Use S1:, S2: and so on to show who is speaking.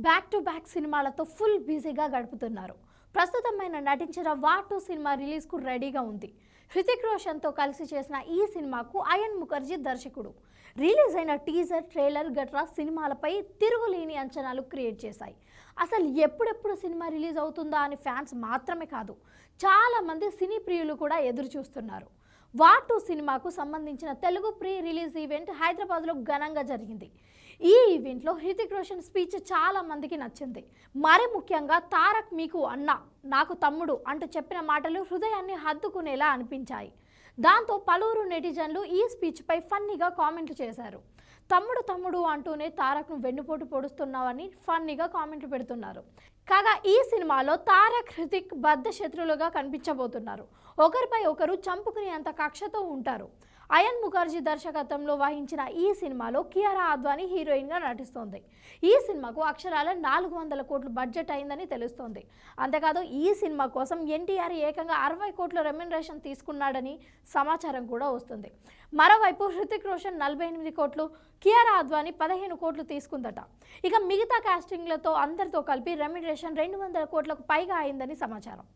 S1: Back to back సినిమాలతో full బిజీగా గడుపుతున్నారు. ప్రస్తుతం ఆయన నటించిన వార్ 2 సినిమా రిలీజ్కు రెడీగా ఉంది. హృతిక్ రోషన్తో కలిసి చేసిన ఈ సినిమాకు అయన్ ముఖర్జీ దర్శకుడు. రిలీజ్ అయిన టీజర్, ట్రైలర్ గట్రా సినిమాలపై తిరుగులేని అంచనాలు క్రియేట్ చేశాయి. అసలు ఎప్పుడెప్పుడు సినిమా రిలీజ్ అవుతుందా అని ఫ్యాన్స్ మాత్రమే కాదు, చాలామంది సినీ ప్రియులు కూడా ఎదురు చూస్తున్నారు. వార్ 2 సినిమాకు సంబంధించిన తెలుగు ప్రీ రిలీజ్ ఈవెంట్ హైదరాబాద్లో ఘనంగా జరిగింది. ఈ ఈవెంట్లో హృతిక్ రోషన్ స్పీచ్ చాలా మందికి నచ్చింది. మరి ముఖ్యంగా తారక్ మీకు అన్న, నాకు తమ్ముడు అంటూ చెప్పిన మాటలు హృదయాన్ని హత్తుకునేలా అనిపించాయి. దాంతో పలువురు నెటిజన్లు ఈ స్పీచ్పై ఫన్నీగా కామెంట్లు చేశారు. తమ్ముడు తమ్ముడు అంటూనే తారక్ను వెన్నుపోటు పొడుస్తున్నావని ఫన్నీగా కామెంట్లు పెడుతున్నారు. కాగా ఈ సినిమాలో తారక్, హృతిక్ బద్ధ శత్రులుగా కనిపించబోతున్నారు. ఒకరిపై ఒకరు చంపుకునేంత కక్షతో ఉంటారు. అయన్ ముఖర్జీ దర్శకత్వంలో వహించిన ఈ సినిమాలో కియారా అద్వానీ హీరోయిన్గా నటిస్తోంది. ఈ సినిమాకు అక్షరాల 400 కోట్లు బడ్జెట్ అయిందని తెలుస్తోంది. అంతేకాదు ఈ సినిమా కోసం ఎన్టీఆర్ ఏకంగా 60 కోట్ల రెమ్యునరేషన్ తీసుకున్నాడని సమాచారం కూడా వస్తుంది. మరోవైపు హృతిక్ రోషన్ 48 కోట్లు, కియారా అద్వానీ 15 కోట్లు తీసుకుందట. ఇక మిగతా కాస్టింగ్లతో అందరితో కలిపి రెమ్యునరేషన్ 200 కోట్లకు పైగా అయిందని సమాచారం.